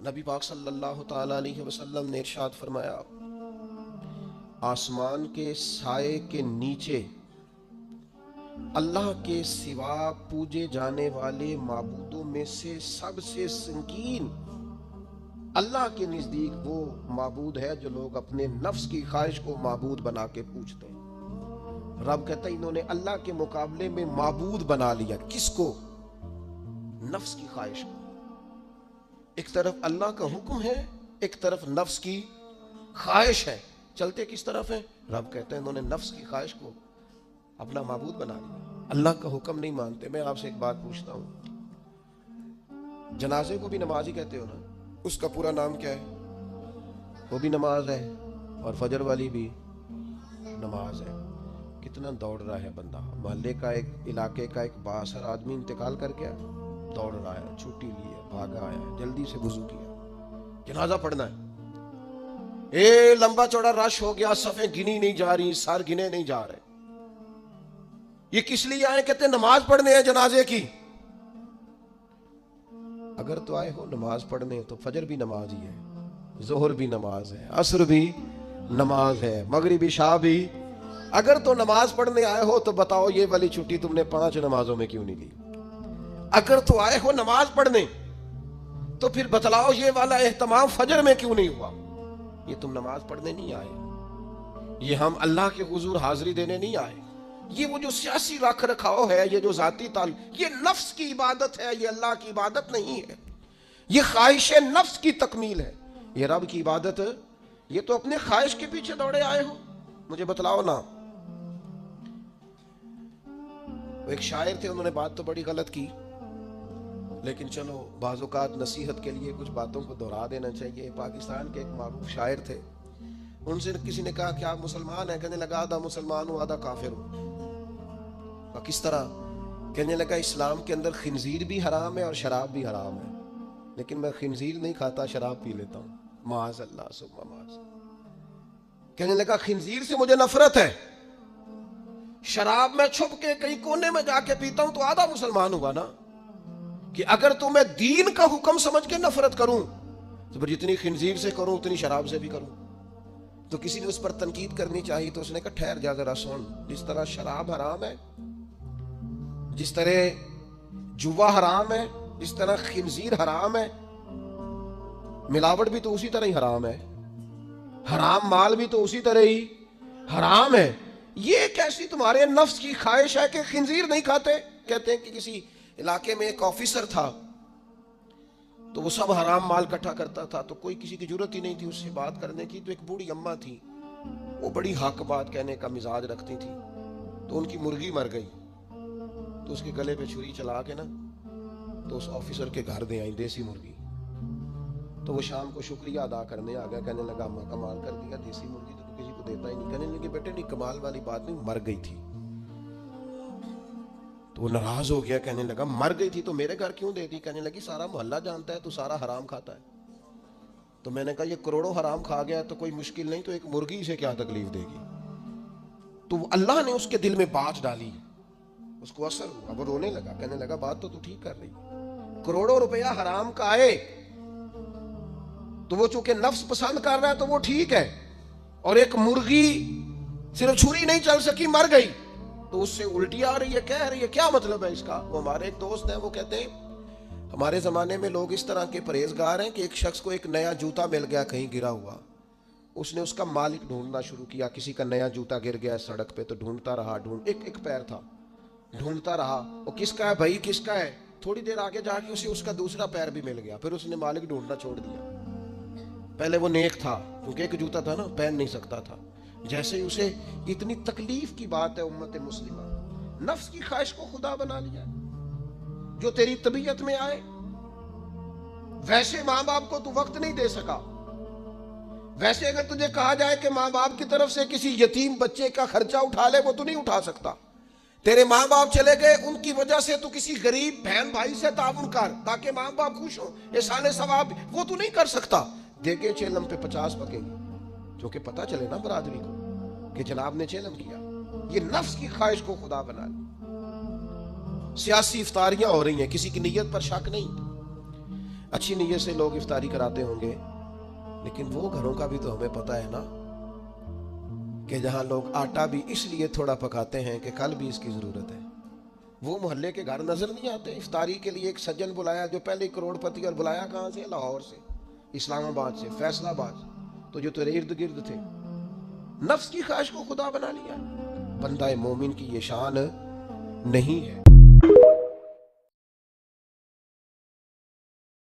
नबी पाक सल्लल्लाहु ताला अलैहि वसल्लम ने इरशाद फरमाया, आसमान के साए के नीचे अल्लाह के सिवा पूजे जाने वाले माबूदों में से सबसे संगीन अल्लाह के नजदीक वो माबूद है जो लोग अपने नफ्स की ख्वाहिश को माबूद बना के पूछते हैं। रब कहता है इन्होंने अल्लाह के मुकाबले में माबूद बना लिया। किसको? नफ्स की ख्वाहिश को। एक तरफ अल्लाह का हुक्म है, एक तरफ नफ्स की ख्वाहिश है। चलते किस तरफ है? रब कहते हैं इन्होंने नफ्स की ख्वाहिश को अपना माबूद बना लिया, अल्लाह का हुक्म नहीं मानते। मैं आपसे एक बात पूछता हूं, जनाजे को भी नमाज ही कहते हो ना? उसका पूरा नाम क्या है? वो भी नमाज है और फजर वाली भी नमाज है। कितना दौड़ रहा है बंदा, मोहल्ले का एक इलाके का एक बासर आदमी इंतकाल कर गया, दौड़ रहा है, छुट्टी ली है, भागा है, जल्दी से वुजू किया, जनाजा पढ़ना है। ए लंबा चौड़ा रश हो गया, सफे गिनी नहीं जा रही, सर गिने नहीं जा रहे। ये किस लिए आए? कहते नमाज पढ़ने हैं जनाजे की। अगर तो आए हो नमाज पढ़ने तो फजर भी नमाज ही है, जोहर भी नमाज है, असर भी नमाज है, मगरिब इशा भी। अगर तो नमाज पढ़ने आए हो तो बताओ ये वाली छुट्टी तुमने 5 नमाजों में क्यों नहीं ली? अगर तो आए हो नमाज पढ़ने तो फिर बतलाओ ये वाला एहतमाम फजर में क्यों नहीं हुआ? ये तुम नमाज पढ़ने नहीं आए, ये हम अल्लाह के हुजूर हाजिरी देने नहीं आए। ये वो जो सियासी रख रखाव है, ये जो जाती ताल, ये नफ्स की इबादत है, ये अल्लाह की इबादत नहीं है। ये ख्वाहिश नफ्स की तकमील है। ये रब की इबादत, ये तो अपने ख्वाहिश के पीछे दौड़े आए हो। मुझे बतलाओ ना। वो एक शायर थे, उन्होंने बात तो बड़ी गलत की, लेकिन चलो बाज़-औक़ात नसीहत के लिए कुछ बातों को दोहरा देना चाहिए। पाकिस्तान के एक मारूफ शायर थे, उनसे किसी ने कहा कि आप मुसलमान हैं? कहने लगा आधा मुसलमान हूं आधा काफिर हूं। किस तरह? कहने लगा इस्लाम के अंदर खिंजीर भी हराम है और शराब भी हराम है, लेकिन मैं खिंजीर नहीं खाता, शराब पी लेता हूं। माज़ अल्लाह सुम्मा माज़। कहने लगा खिंजीर से मुझे नफरत है, शराब में छुप के कहीं कोने में जाके पीता हूं, तो आधा मुसलमान हुआ ना। कि अगर तो मैं दीन का हुक्म समझ के नफरत करूं तो फिर जितनी खिंजीर से करूं उतनी शराब से भी करूं। तो किसी ने उस पर तनकीद करनी चाहिए, तो उसने कहा ठहर जा जरा सुन, जिस तरह शराब हराम है, जिस तरह जुआ हराम है, जिस तरह खिंजीर हराम है, मिलावट भी तो उसी तरह ही हराम है, हराम माल भी तो उसी तरह ही हराम है। ये कैसी तुम्हारे नफ्स की ख्वाहिश है कि खिंजीर नहीं खाते? कहते हैं कि किसी इलाके में एक ऑफिसर था, तो वो सब हराम माल इकट्ठा करता था, तो कोई किसी की जरूरत ही नहीं थी उससे बात करने की। तो एक बूढ़ी अम्मा थी, वो बड़ी हक बात कहने का मिजाज रखती थी, तो उनकी मुर्गी मर गई, तो उसके गले पे छुरी चला के ना तो उस ऑफिसर के घर दे आई देसी मुर्गी। तो वो शाम को शुक्रिया अदा करने आ गया, कहने लगा अम्मा कमाल कर दिया, देसी मुर्गी तो किसी को देता ही नहीं। कहने लगे बेटे नहीं, कमाल वाली बात नहीं, मर गई थी। तो वो नाराज हो गया, कहने लगा मर गई थी तो मेरे घर क्यों दे दी? कहने लगी सारा मोहल्ला जानता है तू सारा हराम खाता है। तो मैंने कहा ये करोड़ों हराम खा गया तो कोई मुश्किल नहीं, तो एक मुर्गी से क्या तकलीफ देगी? तो अल्लाह ने उसके दिल में बात डाली, उसको असर हुआ, वो रोने लगा। कहने लगा बात तो तू ठीक कर रही, करोड़ों रुपया हराम का आए तो वो चूंकि नफ्स पसंद कर रहा है तो वो ठीक है, और एक मुर्गी सिर्फ छुरी नहीं चल सकी, मर गई, तो उससे उल्टी आ रही है, कह रही है, क्या मतलब है इसका? वो हमारे एक दोस्त हैं, वो कहते हैं हमारे जमाने में लोग इस तरह के परहेजगार हैं कि एक शख्स को एक नया जूता मिल गया कहीं गिरा हुआ, उसने उसका मालिक ढूंढना शुरू किया। किसी का नया जूता गिर गया सड़क पे तो ढूंढता रहा, एक पैर था, ढूंढता रहा, वो किसका है भाई, किसका है? थोड़ी देर आगे जाके उसे उसका दूसरा पैर भी मिल गया, फिर उसने मालिक ढूंढना छोड़ दिया। पहले वो नेक था, क्योंकि एक जूता था ना, पहन नहीं सकता था। जैसे ही उसे इतनी तकलीफ की बात है, उम्मत मुस्लिमा नफ्स की ख्वाहिश को खुदा बना लिया, जो तेरी तबीयत में आए। वैसे माँ बाप को तू वक्त नहीं दे सका, वैसे अगर तुझे कहा जाए कि माँ बाप की तरफ से किसी यतीम बच्चे का खर्चा उठा ले, वो तू नहीं उठा सकता। तेरे माँ बाप चले गए, उनकी वजह से तू किसी गरीब बहन भाई से ताउन कर ताकि माँ बाप खुश हो, एहसान सवाब, वो तू नहीं कर सकता। देखे चेलम पे 50 पकेगी, जो कि पता चले ना बरादरी को कि जनाब ने चेलम किया। ये नफ्स की ख्वाहिश को खुदा बना ली। सियासी इफ्तारियां हो रही हैं, किसी की नीयत पर शक नहीं। अच्छी नीयत से लोग इफ्तारी कराते होंगे, लेकिन वो घरों का भी तो हमें पता है ना कि जहां लोग आटा भी इसलिए थोड़ा पकाते हैं कि कल भी इसकी जरूरत है। वो मोहल्ले के घर नजर नहीं आते? इफ्तारी के लिए एक सज्जन बुलाया जो पहले करोड़पति, और बुलाया कहां से? लाहौर से, इस्लामाबाद से, फैसलाबाद, तो जो तेरे इर्द गिर्द थे। नफ्स की ख्वाहिश को खुदा बना लिया। बंदा मोमिन की ये शान नहीं है।